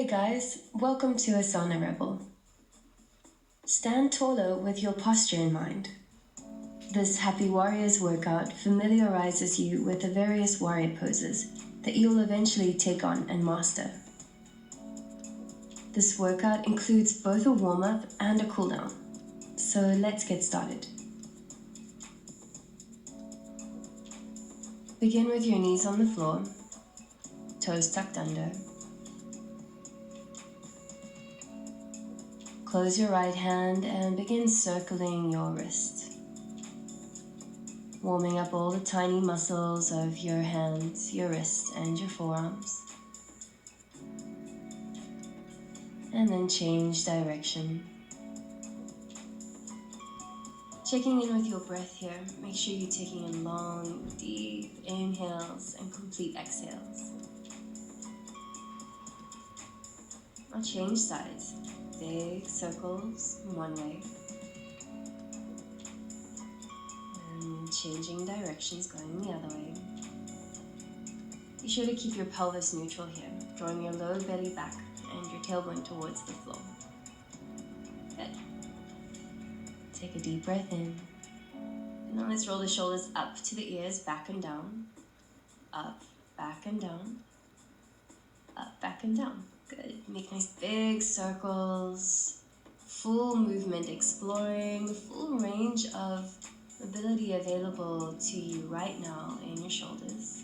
Hey guys, welcome to Asana Rebel. Stand taller with your posture in mind. This Happy Warriors workout familiarizes you with the various warrior poses that you'll eventually take on and master. This workout includes both a warm-up and a cool-down, so let's get started. Begin with your knees on the floor, toes tucked under. Close your right hand and begin circling your wrist. Warming up all the tiny muscles of your hands, your wrists, and your forearms. And then change direction. Checking in with your breath here. Make sure you're taking in long, deep inhales and complete exhales. Now change sides. Big circles one way. And changing directions, going the other way. Be sure to keep your pelvis neutral here, drawing your lower belly back and your tailbone towards the floor. Good. Take a deep breath in. And now let's roll the shoulders up to the ears, back and down. Up, back and down. Up, back and down. Good. Make nice big circles. Full movement, exploring the full range of mobility available to you right now in your shoulders.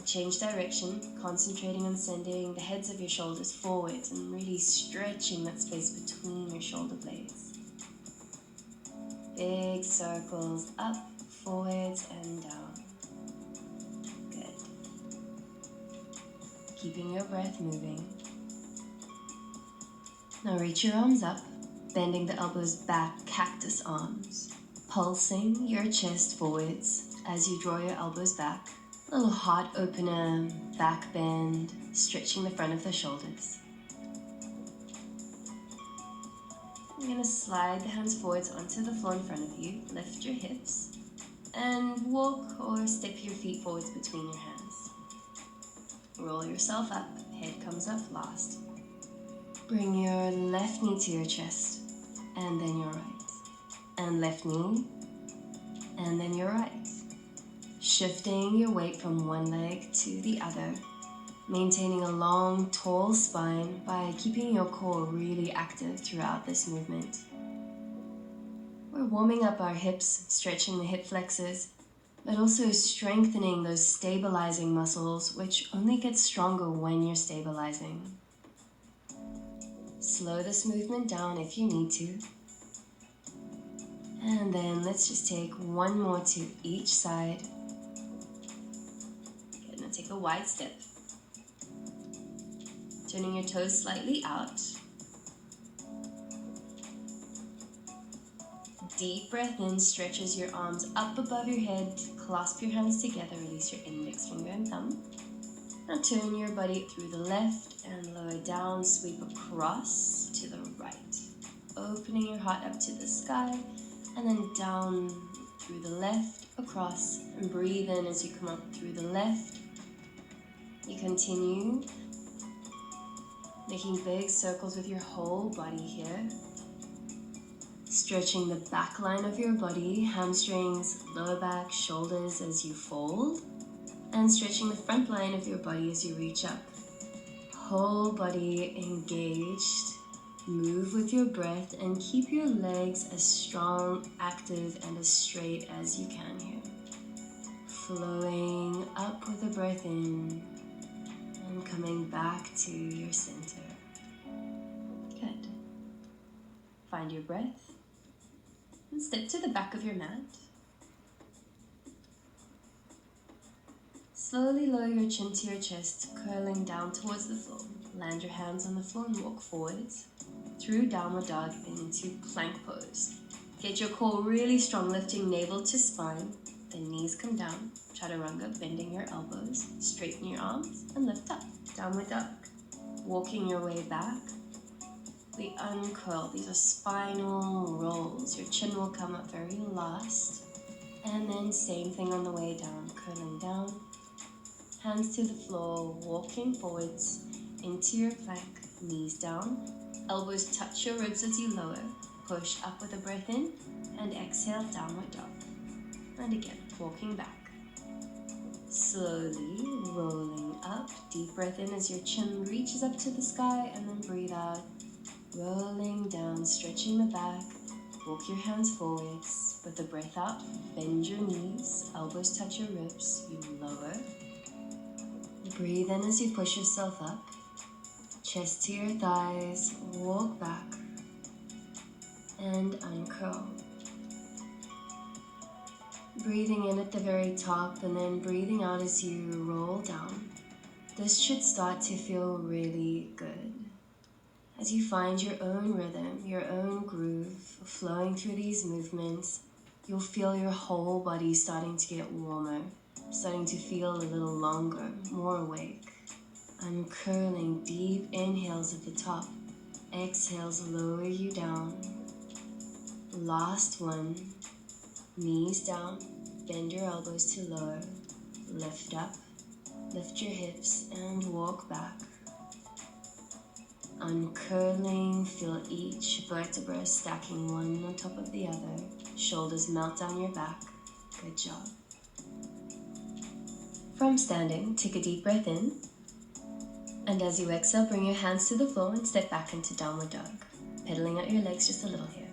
Change direction, concentrating on sending the heads of your shoulders forward and really stretching that space between your shoulder blades. Big circles up, forwards, and down. Good. Keeping your breath moving. Now reach your arms up, bending the elbows back, cactus arms. Pulsing your chest forwards as you draw your elbows back. A little heart opener, back bend, stretching the front of the shoulders. You're going to slide the hands forwards onto the floor in front of you, lift your hips, and walk or step your feet forwards between your hands. Roll yourself up, head comes up last. Bring your left knee to your chest, and then your right. And left knee, and then your right. Shifting your weight from one leg to the other, maintaining a long, tall spine by keeping your core really active throughout this movement. We're warming up our hips, stretching the hip flexors, but also strengthening those stabilizing muscles, which only get stronger when you're stabilizing. Slow this movement down if you need to. And then let's just take one more to each side. Good, now take a wide step. Turning your toes slightly out. Deep breath in, stretches your arms up above your head. Clasp your hands together, release your index finger and thumb. Now turn your body through the left and lower down, sweep across to the right. Opening your heart up to the sky and then down through the left, across, and breathe in as you come up through the left. You continue making big circles with your whole body here. Stretching the back line of your body, hamstrings, lower back, shoulders as you fold. And stretching the front line of your body as you reach up. Whole body engaged. Move with your breath and keep your legs as strong, active, and as straight as you can here. Flowing up with the breath in and coming back to your center. Good. Find your breath and step to the back of your mat. Slowly lower your chin to your chest, curling down towards the floor. Land your hands on the floor and walk forwards through downward dog into plank pose. Get your core really strong, lifting navel to spine. Then knees come down. Chaturanga, bending your elbows. Straighten your arms and lift up. Downward dog. Walking your way back. We uncurl. These are spinal rolls. Your chin will come up very last. And then same thing on the way down, curling down. Hands to the floor, walking forwards into your plank. knees down, elbows touch your ribs as you lower, push up with a breath in, and exhale, downward dog. And again, walking back. Slowly rolling up, deep breath in as your chin reaches up to the sky, and then breathe out, rolling down, stretching the back. Walk your hands forwards. With the breath out, bend your knees, elbows touch your ribs, you lower. Breathe in as you push yourself up, chest to your thighs, walk back, and uncurl. Breathing in at the very top and then breathing out as you roll down. This should start to feel really good. As you find your own rhythm, your own groove flowing through these movements, you'll feel your whole body starting to get warmer, starting to feel a little longer, more awake. Uncurling, deep inhales at the top, exhales lower you down. Last one, knees down, bend your elbows to lower, lift up, lift your hips and walk back. Uncurling, feel each vertebra stacking one on top of the other, shoulders melt down your back. Good job. From standing, take a deep breath in, and as you exhale, bring your hands to the floor and step back into downward dog, pedaling out your legs just a little here.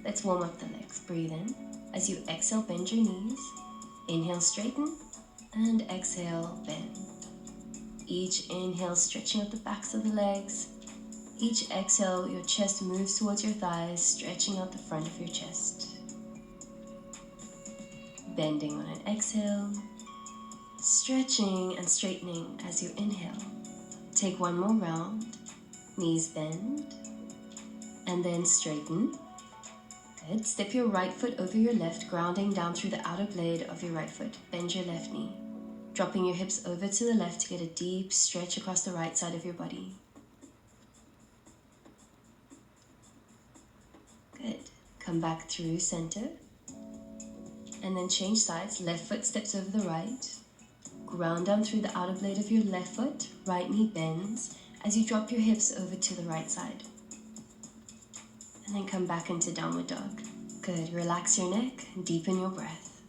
Let's warm up the legs. Breathe in. As you exhale, bend your knees. Inhale, straighten, and exhale, bend. Each inhale, stretching out the backs of the legs. Each exhale, your chest moves towards your thighs, stretching out the front of your chest. Bending on an exhale, stretching and straightening as you inhale. Take one more round, knees bend, and then straighten. Good. Step your right foot over your left, grounding down through the outer blade of your right foot. Bend your left knee, dropping your hips over to the left to get a deep stretch across the right side of your body. Good. Come back through center, and then change sides. Left foot steps over the right. Ground down through the outer blade of your left foot. Right knee bends as you drop your hips over to the right side. And then come back into downward dog. Good. Relax your neck, deepen your breath.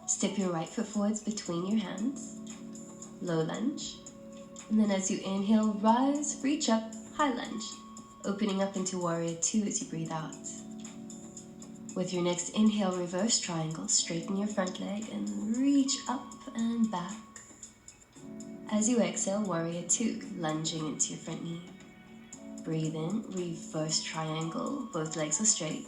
Step your right foot forwards between your hands. Low lunge. And then as you inhale, rise, reach up, high lunge. Opening up into warrior two as you breathe out. With your next inhale, reverse triangle. Straighten your front leg and reach up and back. As you exhale, warrior two, lunging into your front knee. Breathe in, reverse triangle, both legs are straight.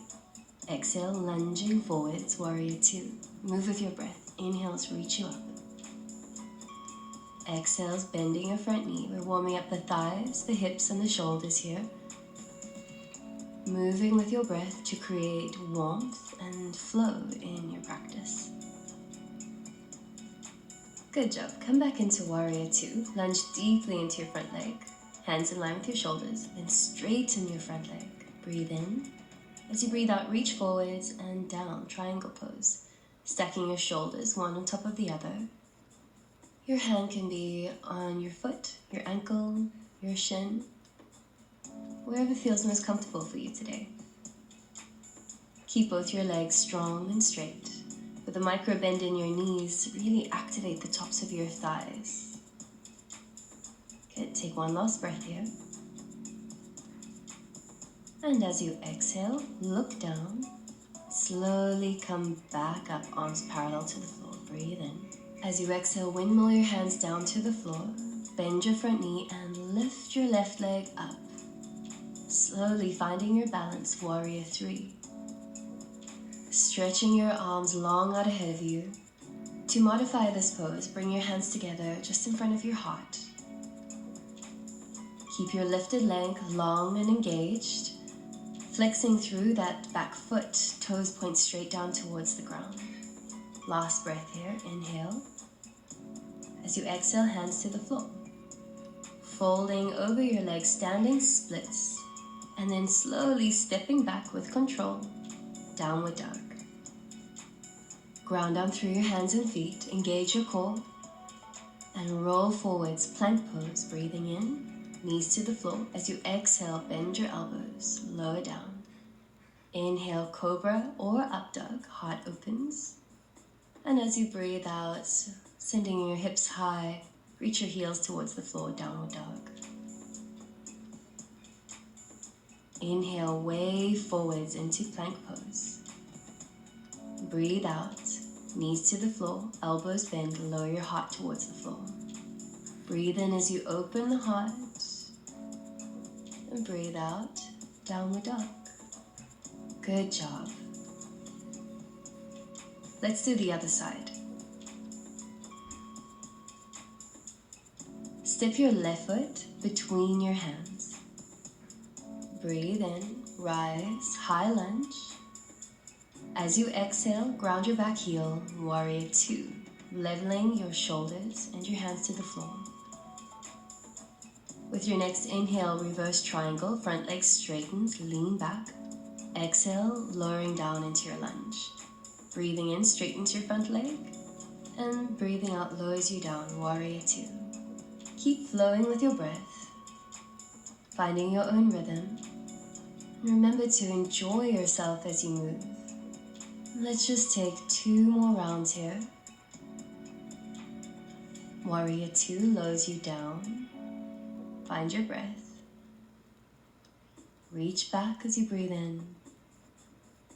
Exhale, lunging forwards, warrior two. Move with your breath. Inhales, reach you up. Exhales, bending your front knee. We're warming up the thighs, the hips, and the shoulders here. Moving with your breath to create warmth and flow in your practice. Good job. Come back into warrior two. Lunge deeply into your front leg. Hands in line with your shoulders, then straighten your front leg. Breathe in. As you breathe out, reach forwards and down, triangle pose. Stacking your shoulders one on top of the other. Your hand can be on your foot, your ankle, your shin, wherever feels most comfortable for you today. Keep both your legs strong and straight. With a micro bend in your knees, really activate the tops of your thighs. Good. Take one last breath here. And as you exhale, look down. Slowly come back up, arms parallel to the floor. Breathe in. As you exhale, windmill your hands down to the floor. Bend your front knee and lift your left leg up. Slowly finding your balance, warrior three. Stretching your arms long out ahead of you. To modify this pose, bring your hands together just in front of your heart. Keep your lifted leg long and engaged, flexing through that back foot, toes point straight down towards the ground. Last breath here, inhale. As you exhale, hands to the floor. Folding over your legs, standing splits, and then slowly stepping back with control, downward dog. Ground down through your hands and feet, engage your core, And roll forwards, plank pose, breathing in, knees to the floor. As you exhale, bend your elbows, lower down. Inhale, cobra or up dog, heart opens. And as you breathe out, sending your hips high, reach your heels towards the floor, downward dog. Inhale, wave forwards into plank pose. Breathe out, knees to the floor, elbows bend, lower your heart towards the floor. Breathe in as you open the heart, and breathe out, downward dog. Good job. Let's do the other side. Step your left foot between your hands. Breathe in, rise, high lunge. As you exhale, ground your back heel, warrior two, leveling your shoulders and your hands to the floor. With your next inhale, reverse triangle, front leg straightens, lean back. Exhale, lowering down into your lunge. Breathing in, straightens your front leg, and breathing out lowers you down, warrior two. Keep flowing with your breath, finding your own rhythm. Remember to enjoy yourself as you move. Let's just take 2 more rounds here. Warrior two lowers you down. Find your breath. Reach back as you breathe in.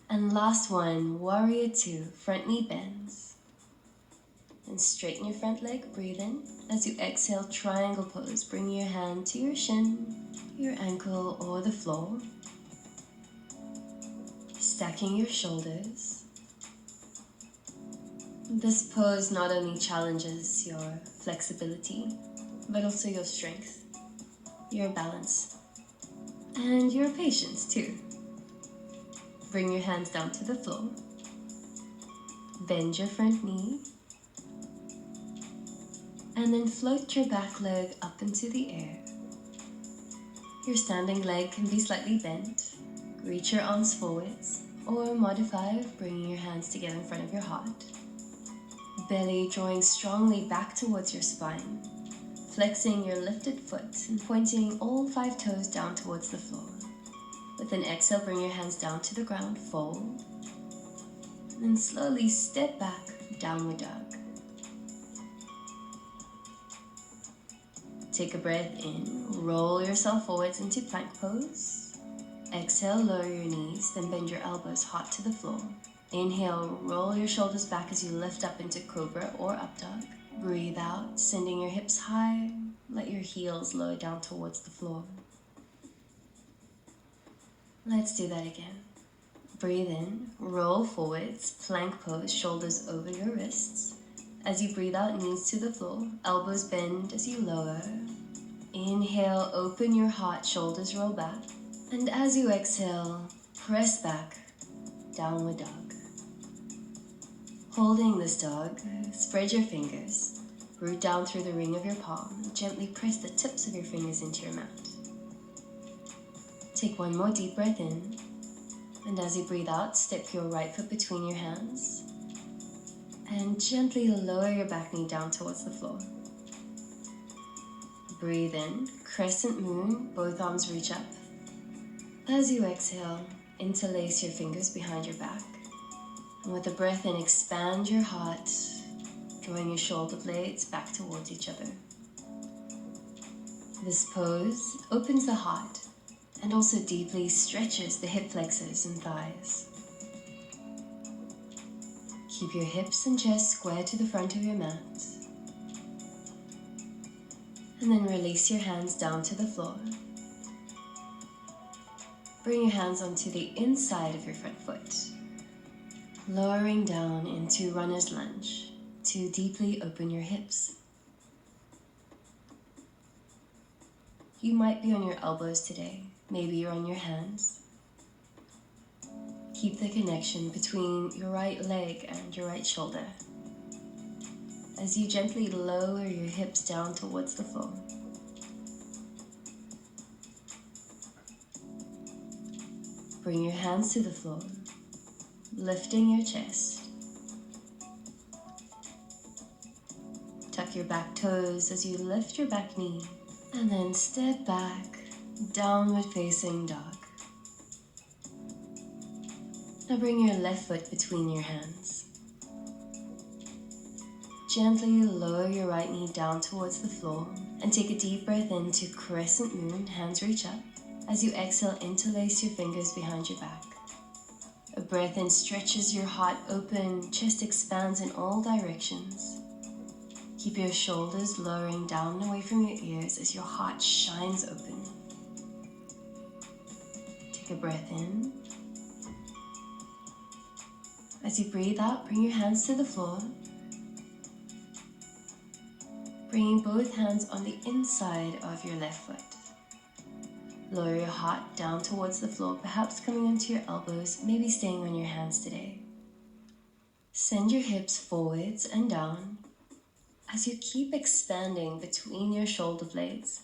And last one, warrior two, front knee bends. And straighten your front leg, breathe in. As you exhale, triangle pose. Bring your hand to your shin, your ankle, or the floor. Stacking your shoulders. This pose not only challenges your flexibility, but also your strength, your balance, and your patience too. Bring your hands down to the floor. Bend your front knee. And then float your back leg up into the air. Your standing leg can be slightly bent. Reach your arms forwards, or modify, bringing your hands together in front of your heart. Belly drawing strongly back towards your spine. Flexing your lifted foot and pointing all 5 toes down towards the floor. With an exhale, bring your hands down to the ground, fold. And then slowly step back, downward dog. Take a breath in, roll yourself forwards into plank pose. Exhale, lower your knees, then bend your elbows, heart to the floor. Inhale, roll your shoulders back as you lift up into cobra or up dog. Breathe out, sending your hips high. Let your heels lower down towards the floor. Let's do that again. Breathe in, roll forwards, plank pose, shoulders over your wrists. As you breathe out, knees to the floor, elbows bend as you lower. Inhale, open your heart, shoulders roll back. And as you exhale, press back, downward dog. Holding this dog, spread your fingers, root down through the ring of your palm, gently press the tips of your fingers into your mat. Take one more deep breath in, and as you breathe out, step your right foot between your hands, and gently lower your back knee down towards the floor. Breathe in, crescent moon, both arms reach up. As you exhale, interlace your fingers behind your back. And with a breath in, expand your heart, drawing your shoulder blades back towards each other. This pose opens the heart and also deeply stretches the hip flexors and thighs. Keep your hips and chest square to the front of your mat. And then release your hands down to the floor. Bring your hands onto the inside of your front foot, lowering down into runner's lunge to deeply open your hips. You might be on your elbows today, maybe you're on your hands. Keep the connection between your right leg and your right shoulder as you gently lower your hips down towards the floor. Bring your hands to the floor, lifting your chest. Tuck tuck your back toes as you lift your back knee, and then step back, downward facing dog. Now bring your left foot between your hands. Gently lower your right knee down towards the floor and take a deep breath into crescent moon, hands reach up. As you exhale, interlace your fingers behind your back. A breath in stretches your heart open, chest expands in all directions. Keep your shoulders lowering down and away from your ears as your heart shines open. Take a breath in. As you breathe out, bring your hands to the floor. Bringing both hands on the inside of your left foot. Lower your heart down towards the floor, perhaps coming onto your elbows, maybe staying on your hands today. Send your hips forwards and down as you keep expanding between your shoulder blades,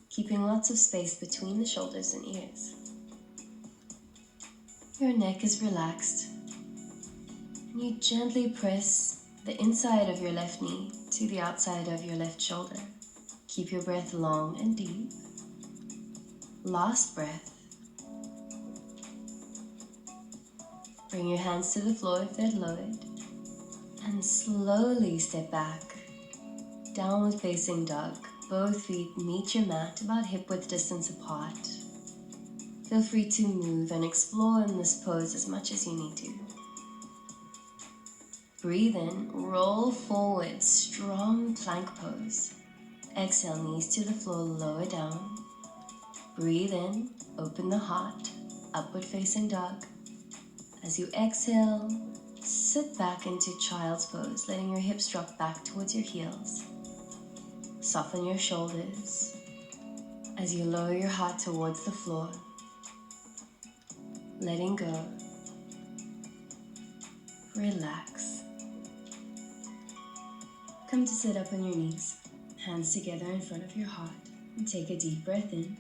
keeping lots of space between the shoulders and ears. Your neck is relaxed, and you gently press the inside of your left knee to the outside of your left shoulder. Keep your breath long and deep. Last breath. Bring your hands to the floor if they're lowered, and slowly step back. Downward facing dog. Both feet meet your mat about hip width distance apart. Feel free to move and explore in this pose as much as you need to. Breathe in, roll forward, strong plank pose. Exhale, knees to the floor, lower down. Breathe in, open the heart, upward facing dog. As you exhale, sit back into child's pose, letting your hips drop back towards your heels. Soften your shoulders as you lower your heart towards the floor. Letting go. Relax. Come to sit up on your knees, hands together in front of your heart, and take a deep breath in.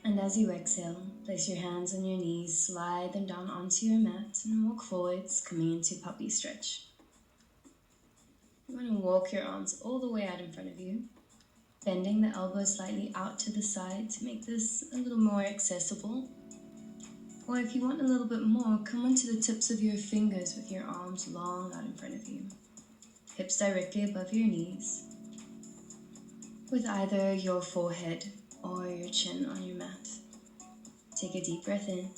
And as you exhale, place your hands on your knees, slide them down onto your mat, and walk forwards, coming into puppy stretch. You want to walk your arms all the way out in front of you, bending the elbows slightly out to the side to make this a little more accessible. Or if you want a little bit more, come onto the tips of your fingers with your arms long out in front of you. Hips directly above your knees, with either your forehead or your chin on your mat. Take a deep breath in,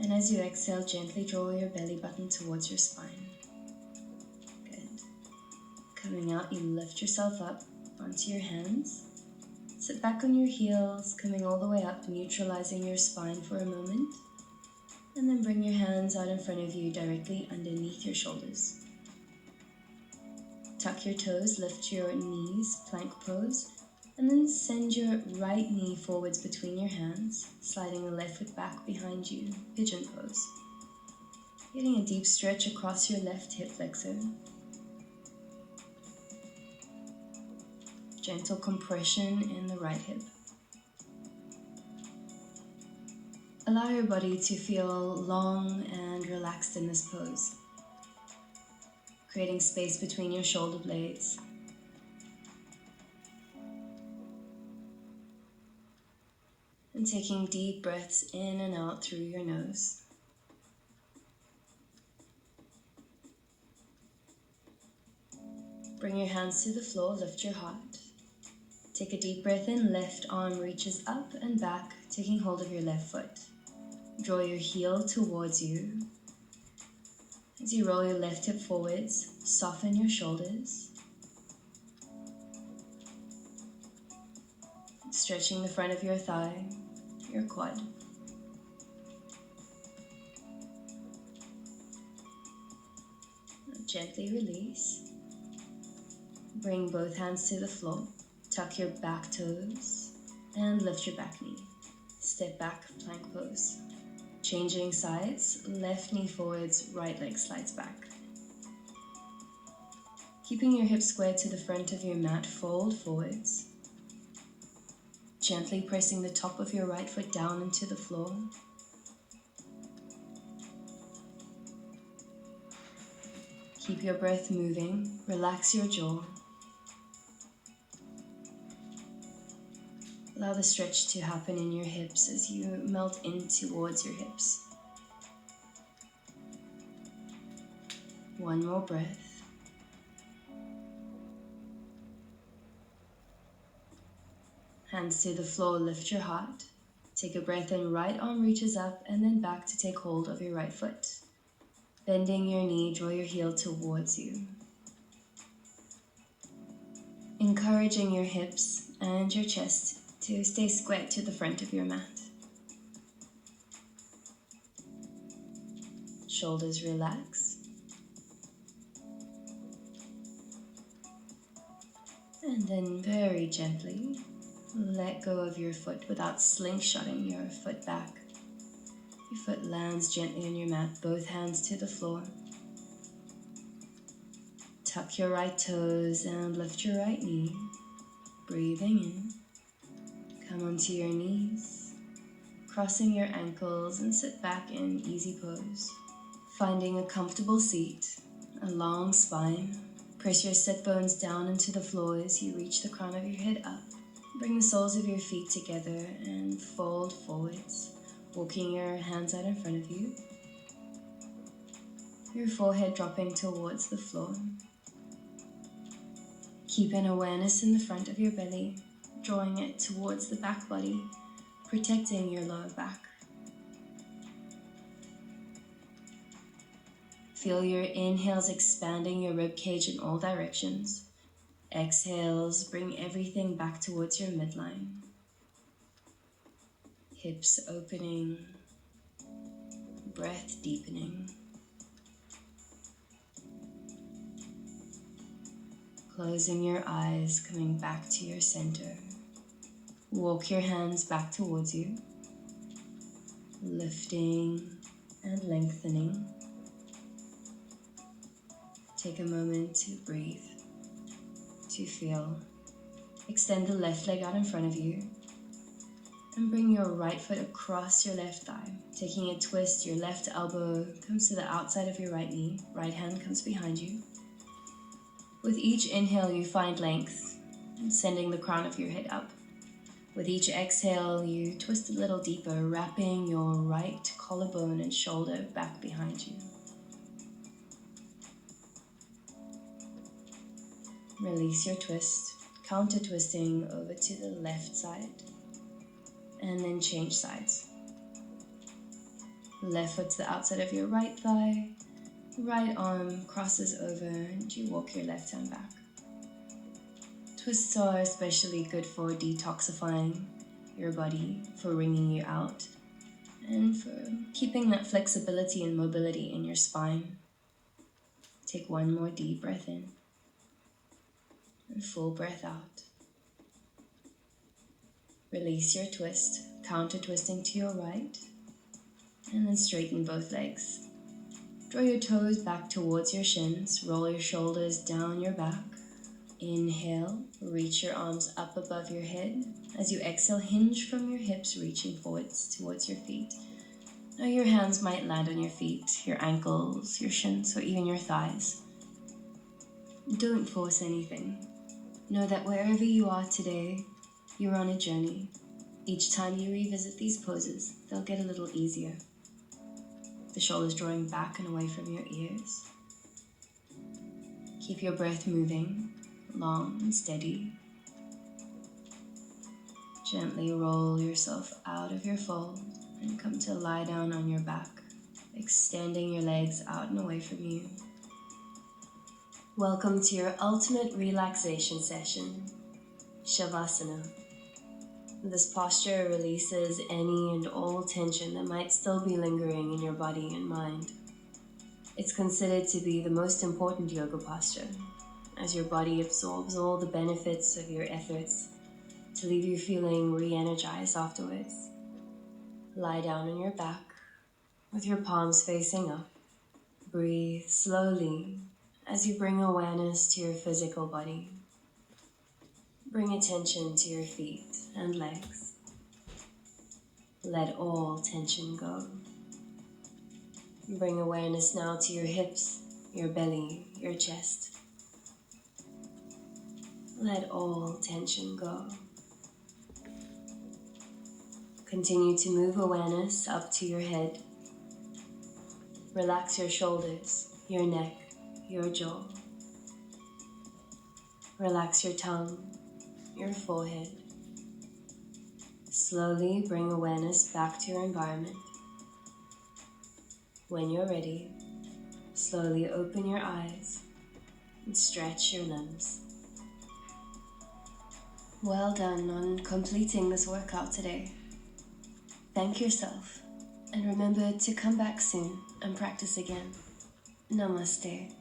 and as you exhale, gently draw your belly button towards your spine. Good. Coming out, you lift yourself up onto your hands. Sit back on your heels, coming all the way up, neutralizing your spine for a moment. And then bring your hands out in front of you, directly underneath your shoulders. Tuck your toes, lift your knees, plank pose, and then send your right knee forwards between your hands, sliding the left foot back behind you, pigeon pose. Getting a deep stretch across your left hip flexor. Gentle compression in the right hip. Allow your body to feel long and relaxed in this pose, creating space between your shoulder blades. And taking deep breaths in and out through your nose. Bring your hands to the floor, lift your heart. Take a deep breath in, left arm reaches up and back, taking hold of your left foot. Draw your heel towards you. As you roll your left hip forwards, soften your shoulders. Stretching the front of your thigh, your quad. Now gently release. Bring both hands to the floor. Tuck your back toes and lift your back knee. Step back, plank pose. Changing sides, left knee forwards, right leg slides back. Keeping your hips squared to the front of your mat, fold forwards. Gently pressing the top of your right foot down into the floor. Keep Keep your breath moving, relax your jaw. Allow the stretch to happen in your hips as you melt in towards your hips. One more breath. Hands to the floor, lift your heart. Take a breath in, right arm reaches up and then back to take hold of your right foot. Bending your knee, draw your heel towards you. Encouraging your hips and your chest to stay squared to the front of your mat. Shoulders relax. And then very gently, let go of your foot without slingshotting your foot back. Your foot lands gently on your mat, both hands to the floor. Tuck your right toes and lift your right knee. Breathing in. Come onto your knees, crossing your ankles and sit back in easy pose. Finding a comfortable seat, a long spine. Press your sit bones down into the floor as you reach the crown of your head up. Bring the soles of your feet together and fold forwards, walking your hands out in front of you. Your forehead dropping towards the floor. Keep an awareness in the front of your belly, drawing it towards the back body, protecting your lower back. Feel your inhales expanding your rib cage in all directions. Exhales, bring everything back towards your midline. Hips opening, breath deepening. Closing your eyes, coming back to your center. Walk your hands back towards you, lifting and lengthening. Take a moment to breathe, to feel. Extend the left leg out in front of you and bring your right foot across your left thigh. Taking a twist, your left elbow comes to the outside of your right knee, right hand comes behind you. With each inhale, you find length, sending the crown of your head up. With each exhale, you twist a little deeper, wrapping your right collarbone and shoulder back behind you. Release your twist, counter twisting over to the left side, and then change sides. Left foot to the outside of your right thigh, right arm crosses over and you walk your left hand back. Twists are especially good for detoxifying your body, for wringing you out, and for keeping that flexibility and mobility in your spine. Take one more deep breath in. And full breath out. Release your twist, counter twisting to your right, and then straighten both legs. Draw your toes back towards your shins, roll your shoulders down your back. Inhale, reach your arms up above your head. As you exhale, hinge from your hips, reaching forwards towards your feet. Now your hands might land on your feet, your ankles, your shins, or even your thighs. Don't force anything. Know that wherever you are today, you're on a journey. Each time you revisit these poses, they'll get a little easier. The shoulders drawing back and away from your ears. Keep your breath moving, long and steady. Gently roll yourself out of your fold and come to lie down on your back, extending your legs out and away from you. Welcome to your ultimate relaxation session, Shavasana. This posture releases any and all tension that might still be lingering in your body and mind. It's considered to be the most important yoga posture, as your body absorbs all the benefits of your efforts to leave you feeling re-energized afterwards. Lie down on your back with your palms facing up. Breathe slowly as you bring awareness to your physical body. Bring attention to your feet and legs. Let all tension go. Bring awareness now to your hips your belly, your chest. Let all tension go. Continue to move awareness up to your head. Relax your shoulders, your neck, your jaw. Relax your tongue, your forehead. Slowly bring awareness back to your environment. When you're ready, slowly open your eyes and stretch your limbs. Well done on completing this workout today. Thank yourself, and remember to come back soon and practice again. Namaste.